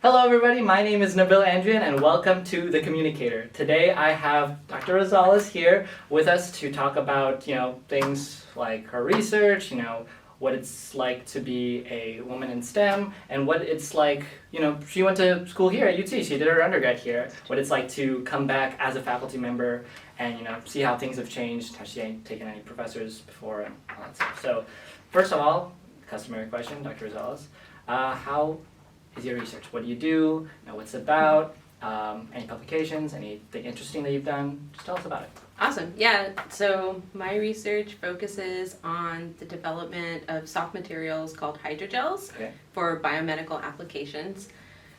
Hello everybody, my name is Nabil Andrian and welcome to the Chemmunicator. Today I have Dr. Rosales here with us to talk about, things like her research, what it's like to be a woman in STEM, and what it's like, she went to school here at UT, she did her undergrad here, what it's like to come back as a faculty member and, see how things have changed, has she taken any professors before, and all that stuff. So, first of all, customary question, Dr. Rosales, how is your research? What do you do? What's it about? Any publications? Anything interesting that you've done? Just tell us about it. Awesome. Yeah, so my research focuses on the development of soft materials called hydrogels for biomedical applications.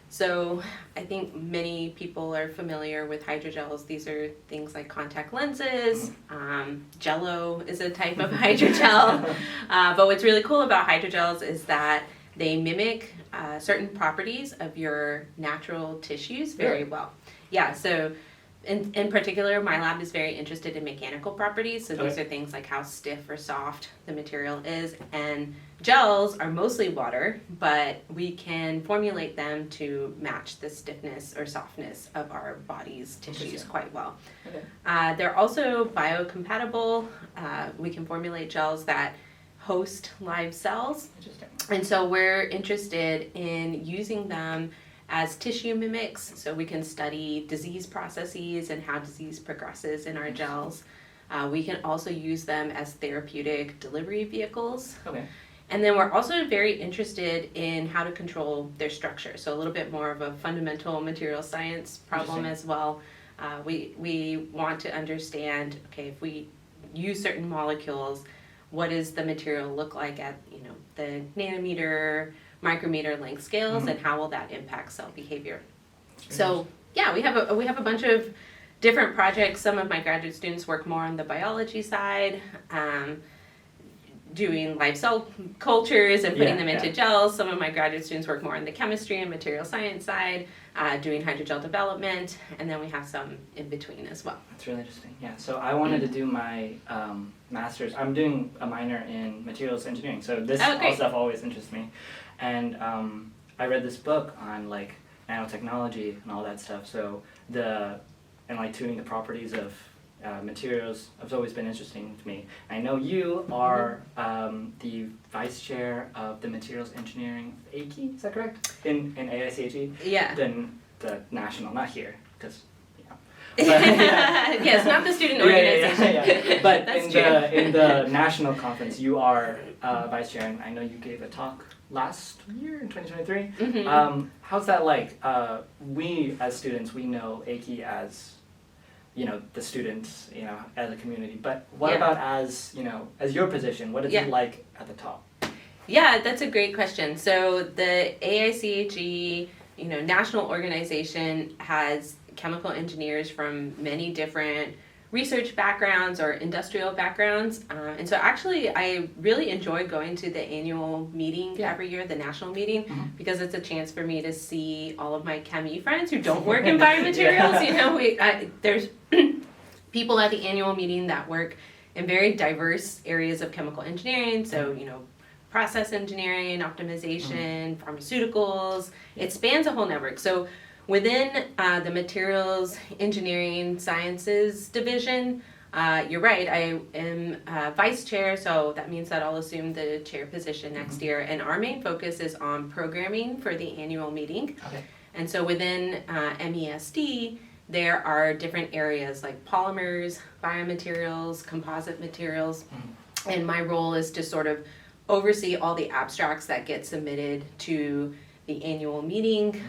So I think many people are familiar with hydrogels. These are things like contact lenses. Jello is a type of hydrogel. But what's really cool about hydrogels is that they mimic certain properties of your natural tissues very well. Yeah, so in particular, my lab is very interested in mechanical properties. So these are things like how stiff or soft the material is. And gels are mostly water, but we can formulate them to match the stiffness or softness of our body's tissues quite well. They're also biocompatible. We can formulate gels that host live cells. And so we're interested in using them as tissue mimics, so we can study disease processes and how disease progresses in our gels. We can also use them as therapeutic delivery vehicles. And then we're also very interested in how to control their structure, so a little bit more of a fundamental material science problem as well. We want to understand, if we use certain molecules, what does the material look like at the nanometer, micrometer length scales, and how will that impact cell behavior? So yeah, we have a bunch of different projects. Some of my graduate students work more on the biology side, doing live cell cultures and putting them into gels. Some of my graduate students work more on the chemistry and material science side, doing hydrogel development, and then we have some in between as well. That's really interesting. Yeah, so I wanted to do my master's. I'm doing a minor in materials engineering, so this all stuff always interests me. And I read this book on nanotechnology and all that stuff. So tuning the properties of materials has always been interesting to me. I know you are the vice chair of the materials engineering AIChE, is that correct? In AIChE? Yeah. Then the national, not here, because yes, not the student organization. Yeah. But in the national conference, you are vice chair, and I know you gave a talk last year in 2023. How's that like? We as students, we know AIChE as the students, as a community. But what about as your position? What is it like at the top? Yeah, that's a great question. So the AIChE, national organization has chemical engineers from many different research backgrounds or industrial backgrounds. And so actually I really enjoy going to the annual meeting every year, the national meeting, because it's a chance for me to see all of my chemie friends who don't work in biomaterials. There's people at the annual meeting that work in very diverse areas of chemical engineering. So, process engineering, optimization, pharmaceuticals, it spans a whole network. So within the materials engineering sciences division, you're right, I am vice chair, so that means that I'll assume the chair position next year. And our main focus is on programming for the annual meeting. And so within MESD, there are different areas like polymers, biomaterials, composite materials. And my role is to sort of oversee all the abstracts that get submitted to the annual meeting,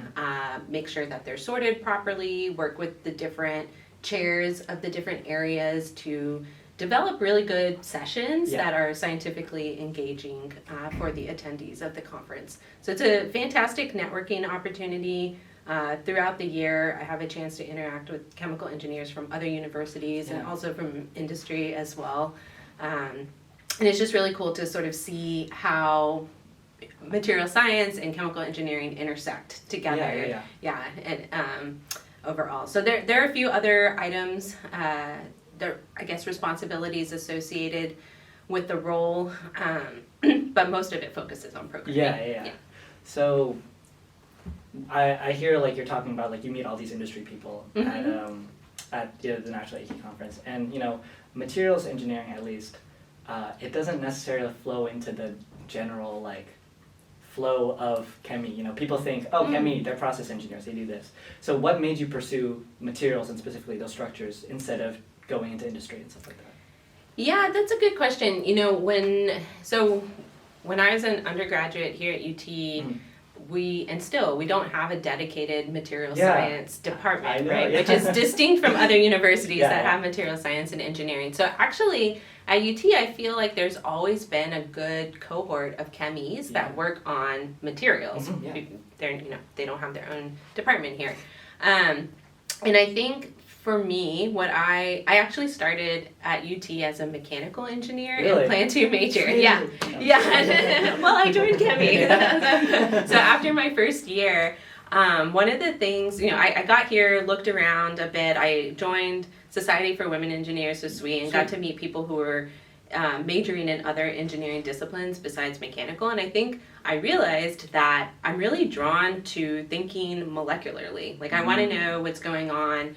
make sure that they're sorted properly, work with the different chairs of the different areas to develop really good sessions that are scientifically engaging for the attendees of the conference. So it's a fantastic networking opportunity. Throughout the year, I have a chance to interact with chemical engineers from other universities and also from industry as well. And it's just really cool to sort of see how material science and chemical engineering intersect together. And overall. So there are a few other items, responsibilities associated with the role, but most of it focuses on programming. So I hear like you're talking about like you meet all these industry people at the National AIChE conference, and materials engineering at least, it doesn't necessarily flow into the general like flow of chemi. People think, oh, chemi, they're process engineers, they do this. So what made you pursue materials and specifically those structures instead of going into industry and stuff like that? Yeah, that's a good question. When I was an undergraduate here at UT, we don't have a dedicated material science department, right? Which is distinct from other universities that have material science and engineering. So actually, at UT, I feel like there's always been a good cohort of chemies that work on materials. They don't have their own department here. And I think for me, I actually started at UT as a mechanical engineer and plan to major. Yeah. Well, I joined chemi. So after my first year, one of the things, I got here, looked around a bit. I joined Society for Women Engineers, so SWE, and got to meet people who were majoring in other engineering disciplines besides mechanical. And I think I realized that I'm really drawn to thinking molecularly. Like I want to know what's going on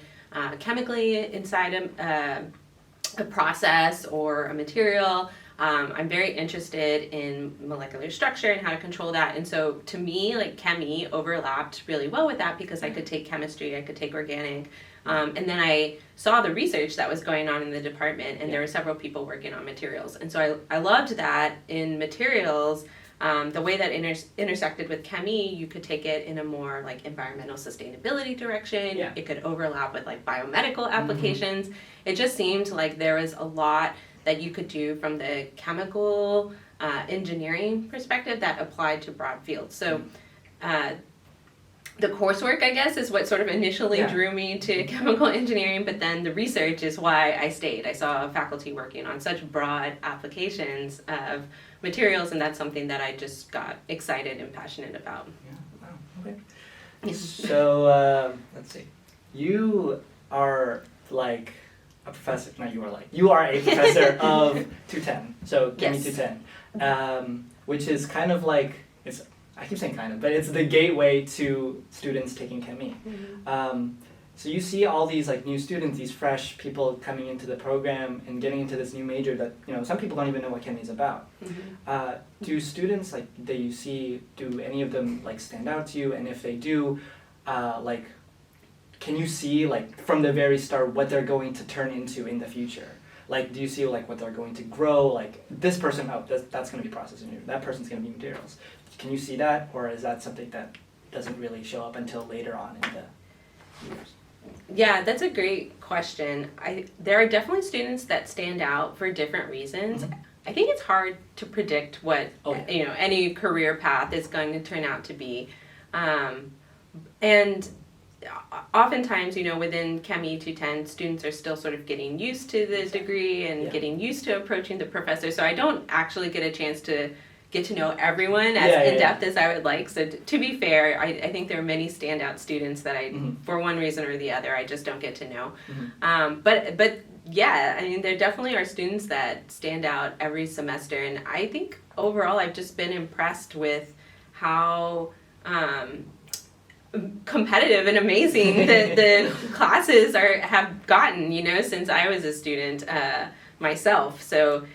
chemically inside a process or a material. I'm very interested in molecular structure and how to control that. And so to me, like chemi overlapped really well with that because I could take chemistry, I could take organic. And then I saw the research that was going on in the department, and there were several people working on materials. And so I loved that in materials. The way that intersected with chemi, you could take it in a more like environmental sustainability direction. It could overlap with like biomedical applications. It just seemed like there was a lot that you could do from the chemical engineering perspective that applied to broad fields. So the coursework, I guess, is what sort of initially drew me to chemical engineering, but then the research is why I stayed. I saw faculty working on such broad applications of materials, and that's something that I just got excited and passionate about. Yeah, wow, okay. So, let's see. You are like a professor, you are a professor of 210, so Chemi 210, which is kind of like, I keep saying kind of, but it's the gateway to students taking chemi. So you see all these like new students, these fresh people coming into the program and getting into this new major that some people don't even know what chemi is about. Do students like that you see, do any of them like stand out to you? And if they do, like, can you see like from the very start what they're going to turn into in the future? Like, do you see like what they're going to grow? Like this person, that's going to be process engineering. That person's going to be materials. Can you see that, or is that something that doesn't really show up until later on in the years? Yeah, that's a great question. There are definitely students that stand out for different reasons. I think it's hard to predict what any career path is going to turn out to be, and oftentimes, within Chemi 210, students are still sort of getting used to the degree and getting used to approaching the professor. So I don't actually get a chance to get to know everyone as in-depth as I would like. So to be fair, I think there are many standout students that for one reason or the other, I just don't get to know. But yeah, I mean, there definitely are students that stand out every semester. And I think overall, I've just been impressed with how competitive and amazing the classes have gotten, since I was a student myself. So,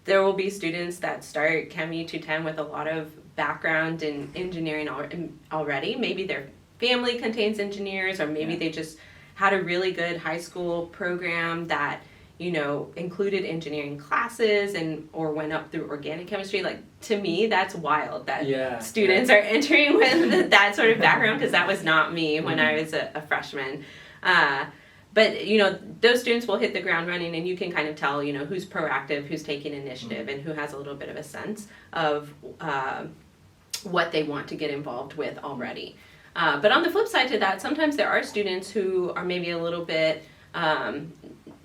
there will be students that start Chemi 210 with a lot of background in engineering already. Maybe their family contains engineers, or maybe they just had a really good high school program that included engineering classes or went up through organic chemistry. Like, to me, that's wild that students are entering with that sort of background, because that was not me when I was a freshman. But, those students will hit the ground running, and you can kind of tell, who's proactive, who's taking initiative, and who has a little bit of a sense of what they want to get involved with already. But on the flip side to that, sometimes there are students who are maybe a little bit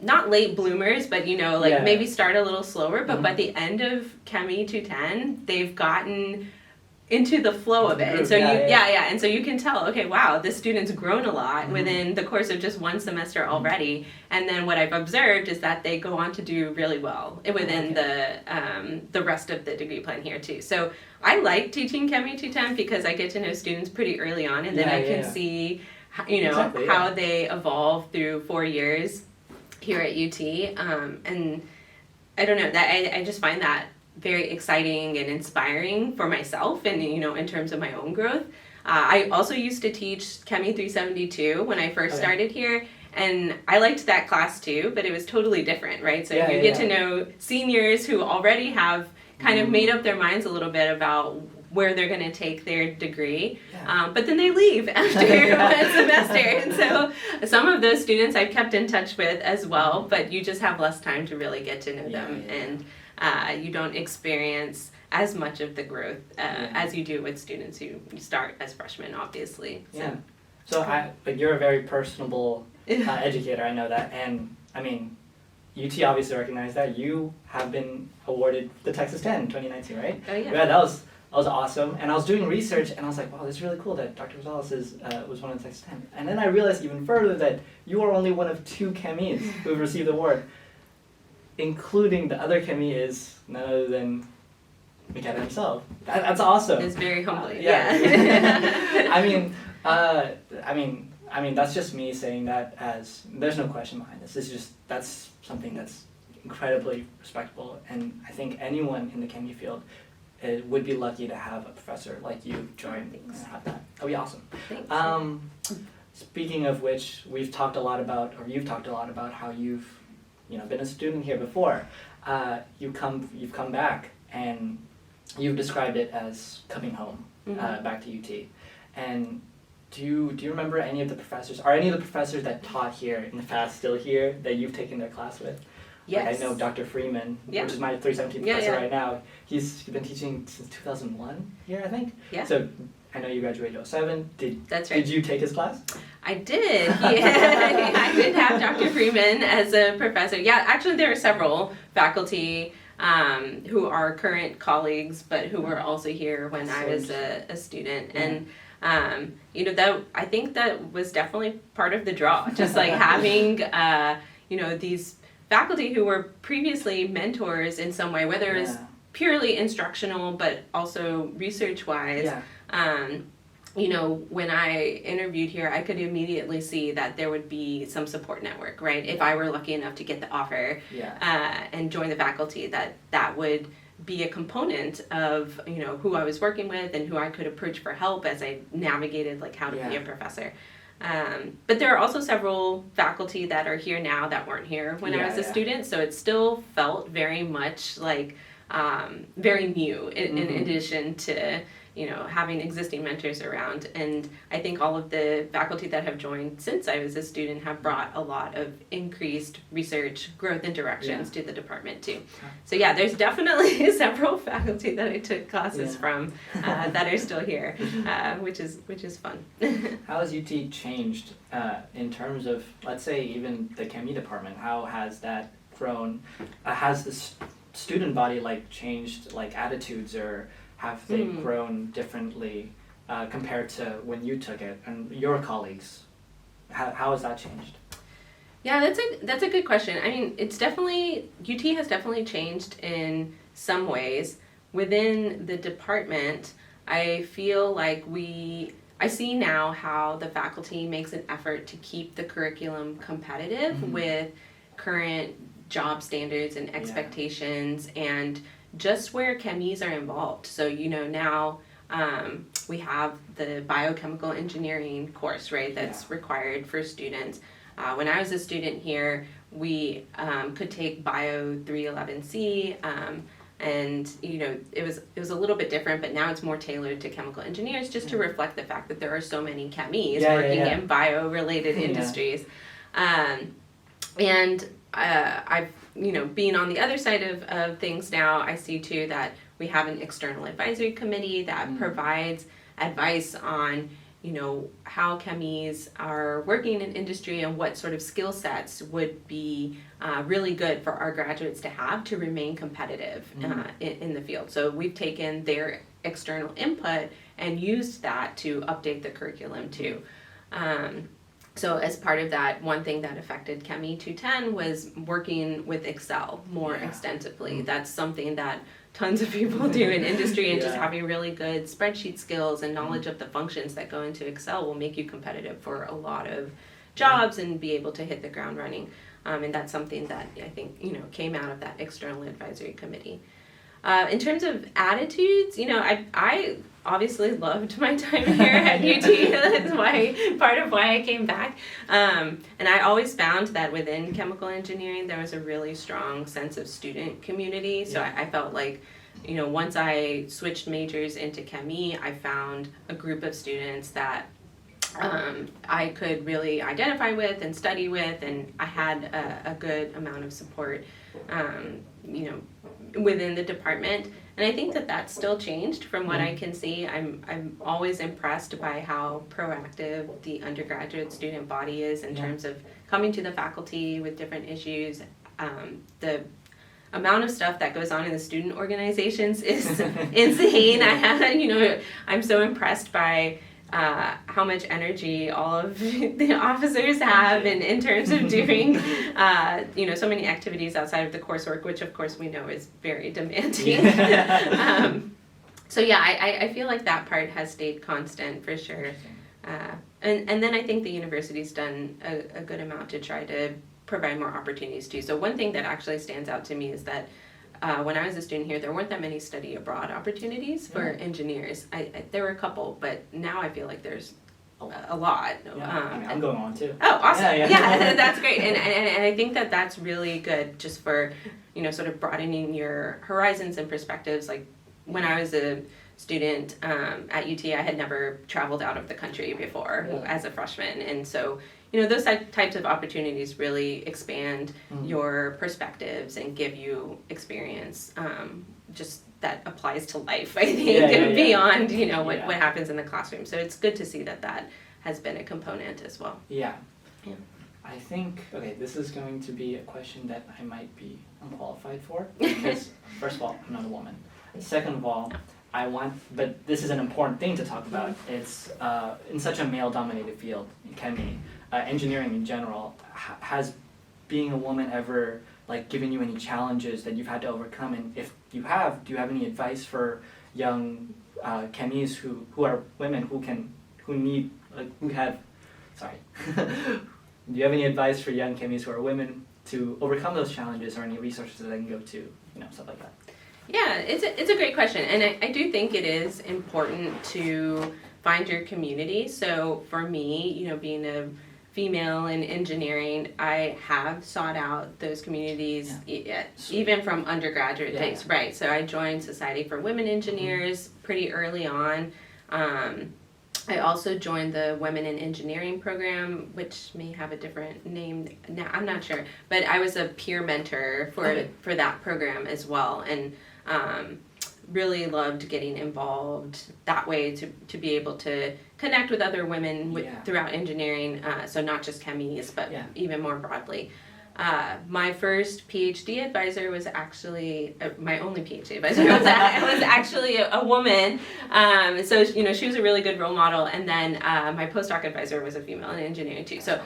not late bloomers, but maybe start a little slower, but by the end of Chemi 210, they've gotten into the flow of it. And so and so you can tell, okay, wow, this student's grown a lot within the course of just one semester already. And then what I've observed is that they go on to do really well within the rest of the degree plan here too. So I like teaching Chemie 210 because I get to know students pretty early on, and then I can see, how they evolve through 4 years here at UT. And I don't know, that I just find that very exciting and inspiring for myself and, in terms of my own growth. I also used to teach Chemie 372 when I first started here, and I liked that class too, but it was totally different, right? So you get to know seniors who already have kind of made up their minds a little bit about where they're going to take their degree, but then they leave after one semester. And so some of those students I've kept in touch with as well, but you just have less time to really get to know them, and you don't experience as much of the growth as you do with students who start as freshmen, obviously. But you're a very personable educator, I know that, and I mean, UT obviously recognized that. You have been awarded the Texas 10 in 2019, right? Oh yeah. Yeah, that was awesome. And I was doing research, and I was like, wow, this is really cool that Dr. Rosales was one of the Texas 10. And then I realized even further that you are only one of 2 chemies who have received the award, including the other chemie is none other than McKenna himself. That's awesome. It's very humbling. I mean, that's just me saying that as, there's no question behind this. That's something that's incredibly respectable, and I think anyone in the chemie field would be lucky to have a professor like you join and have that. That'd be awesome. Thanks. Speaking of which, you've talked a lot about how you've, been a student here before. You've come back, and you've described it as coming home, back to UT. And do you remember any of the professors? Are any of the professors that taught here in the past still here that you've taken their class with? Yes. Like I know Dr. Freeman, which is my 317 professor right now. He's been teaching since 2001 here, I think. Yeah. So I know you graduated 2007. That's right. Did you take his class? I did. I did have Dr. Freeman as a professor. Yeah, actually there are several faculty who are current colleagues, but who were also here when I was a student. And that I think that was definitely part of the draw. Just like having these faculty who were previously mentors in some way, whether it's purely instructional but also research-wise. When I interviewed here, I could immediately see that there would be some support network, right? If I were lucky enough to get the offer and join the faculty, that would be a component of who I was working with and who I could approach for help as I navigated how to be a professor. But there are also several faculty that are here now that weren't here when I was a student, so it still felt very much like very new in addition to having existing mentors around. And I think all of the faculty that have joined since I was a student have brought a lot of increased research, growth, and directions to the department too. So there's definitely several faculty that I took classes from that are still here, which is fun. How has UT changed in terms of, let's say, even the chemie department? How has that grown? Has the student body changed attitudes, or have they grown differently compared to when you took it, and your colleagues? How has that changed? Yeah, that's a good question. I mean, UT has definitely changed in some ways. Within the department, I feel like I see now how the faculty makes an effort to keep the curriculum competitive with current job standards and expectations, and just where chemies are involved. So now we have the biochemical engineering course, right, that's required for students. When I was a student here, we could take Bio 311C, and it was a little bit different, but now it's more tailored to chemical engineers, just to reflect the fact that there are so many chemies working in bio-related industries. And I've being on the other side of things now, I see too that we have an external advisory committee that provides advice on how chemies are working in industry and what sort of skill sets would be really good for our graduates to have to remain competitive in the field. So we've taken their external input and used that to update the curriculum too. So as part of that, one thing that affected Chemie 210 was working with Excel more extensively. That's something that tons of people do in industry, and just having really good spreadsheet skills and knowledge of the functions that go into Excel will make you competitive for a lot of jobs and be able to hit the ground running. And that's something that I think, came out of that external advisory committee. In terms of attitudes, I obviously loved my time here at UT. That's part of why I came back. And I always found that within chemical engineering, there was a really strong sense of student community. So I felt like, once I switched majors into Chemie, I found a group of students that I could really identify with and study with, and I had a good amount of support, within the department. And I think that that's still changed from what I can see. I'm always impressed by how proactive the undergraduate student body is in terms of coming to the faculty with different issues. The amount of stuff that goes on in the student organizations is insane. I'm so impressed by how much energy all of the officers have in terms of doing, so many activities outside of the coursework, which of course we know is very demanding. I feel like that part has stayed constant for sure. And then I think the university's done a good amount to try to provide more opportunities too. So one thing that actually stands out to me is that when I was a student here, there weren't that many study abroad opportunities for engineers. There were a couple, but now I feel like there's a lot. I'm going on too. Oh, awesome! Yeah, that's great, and I think that that's really good, just for sort of broadening your horizons and perspectives. Like when I was a student at UT, I had never traveled out of the country before as a freshman, and so those types of opportunities really expand your perspectives and give you experience just that applies to life, I think, beyond what happens in the classroom. So it's good to see that has been a component as well. Yeah. I think, this is going to be a question that I might be unqualified for, because first of all, I'm not a woman. Second of all, but this is an important thing to talk about. It's in such a male-dominated field, in Chemie, engineering in general, has being a woman ever given you any challenges that you've had to overcome? And if you have, do you have any advice for young chemies who are women do you have any advice for young chemies who are women to overcome those challenges, or any resources that they can go to, stuff like that? Yeah, it's a great question, and I do think it is important to find your community. So for me, being a female in engineering, I have sought out those communities even from undergraduate days, right? So I joined Society for Women Engineers pretty early on. I also joined the Women in Engineering program, which may have a different name now, I'm not sure, but I was a peer mentor for that program as well, and really loved getting involved that way to be able to connect with other women throughout engineering, so not just chemies, but even more broadly. My first PhD advisor was actually, my only PhD advisor was actually a woman, so she was a really good role model, and then my postdoc advisor was a female in engineering too. So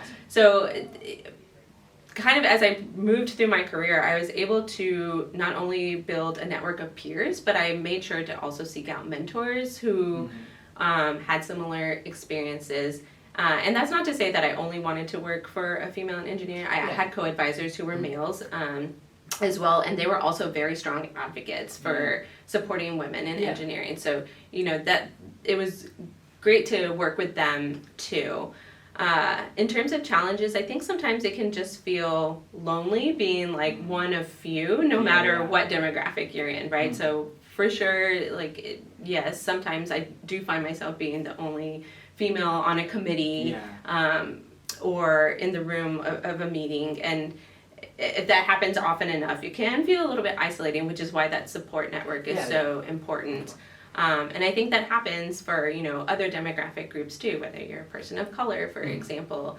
kind of as I moved through my career, I was able to not only build a network of peers, but I made sure to also seek out mentors who had similar experiences. And that's not to say that I only wanted to work for a female in engineering. I had co-advisors who were males as well, and they were also very strong advocates for supporting women in engineering. So, that it was great to work with them too. In terms of challenges, I think sometimes it can just feel lonely being one of few, no matter what demographic you're in, right? So for sure, yes, sometimes I do find myself being the only female on a committee or in the room of a meeting, and if that happens often enough, it can feel a little bit isolating, which is why that support network is so important. And I think that happens for, other demographic groups too, whether you're a person of color, for example,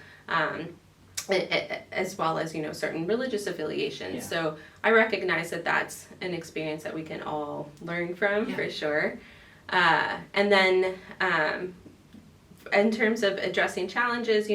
as well as, certain religious affiliations. So I recognize that that's an experience that we can all learn from for sure. And then in terms of addressing challenges,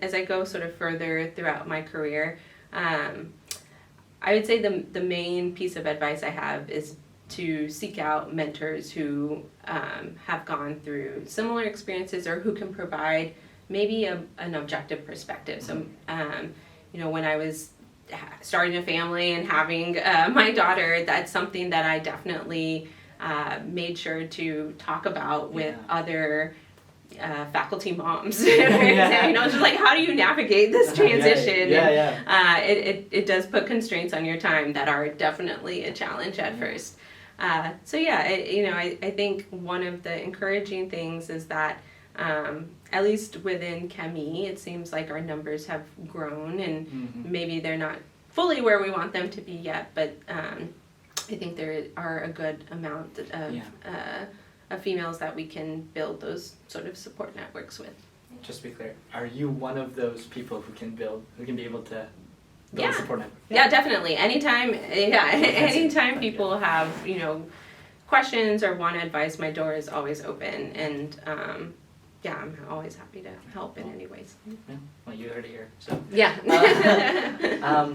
as I go sort of further throughout my career, I would say the main piece of advice I have is to seek out mentors who have gone through similar experiences or who can provide maybe an objective perspective. So, when I was starting a family and having my daughter, that's something that I definitely made sure to talk about with other faculty moms. Just like, how do you navigate this transition? It does put constraints on your time that are definitely a challenge at first. I think one of the encouraging things is that at least within Chemie, it seems like our numbers have grown, and maybe they're not fully where we want them to be yet, but I think there are a good amount of females that we can build those sort of support networks with. Just to be clear, are you one of those people who can be able to build a support network? Yeah, definitely. Anytime people have, questions or want advice, my door is always open, and I'm always happy to help in any ways. Yeah, well, you heard it here. So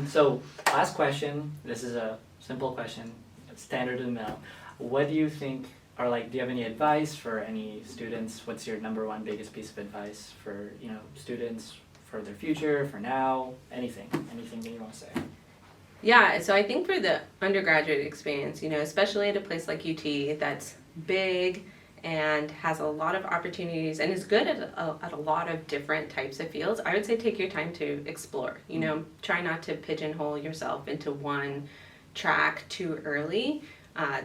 so last question. This is a simple question. It's standard in the middle. What do you think? Or do you have any advice for any students? What's your number one biggest piece of advice for, students for their future, for now, anything that you want to say? Yeah, so I think for the undergraduate experience, especially at a place like UT that's big and has a lot of opportunities and is good at a lot of different types of fields, I would say take your time to explore. Try not to pigeonhole yourself into one track too early.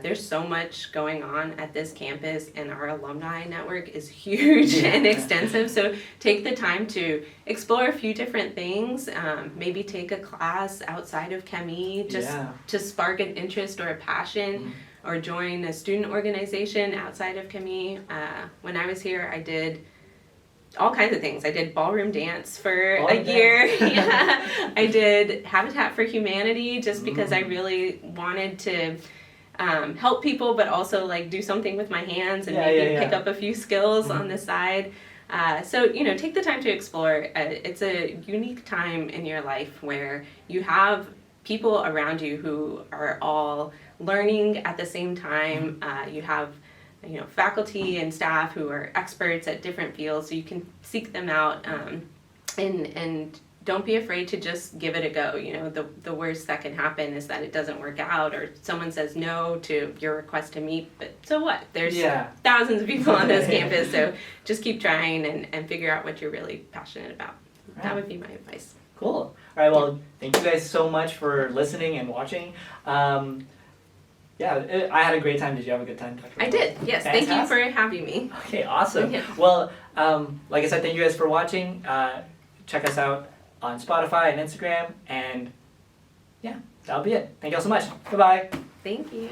There's so much going on at this campus, and our alumni network is huge and extensive, so take the time to explore a few different things, maybe take a class outside of Chemie just to spark an interest or a passion, or join a student organization outside of Chemie. When I was here, I did all kinds of things. I did ballroom dance for a year. I did Habitat for Humanity just because I really wanted to help people, but also do something with my hands and maybe pick up a few skills on the side. So take the time to explore. It's a unique time in your life where you have people around you who are all learning at the same time. You have faculty and staff who are experts at different fields, so you can seek them out, and don't be afraid to just give it a go. The worst that can happen is that it doesn't work out, or someone says no to your request to meet, but so what? There's thousands of people on this campus, so just keep trying and figure out what you're really passionate about. Right. That would be my advice. Cool. All right, well, thank you guys so much for listening and watching. I had a great time. Did you have a good time, Dr. I did, yes. Fantastic. Thank you for having me. Okay, awesome. Well, like I said, thank you guys for watching. Check us out on Spotify and Instagram, and that'll be it. Thank you all so much. Bye-bye. Thank you.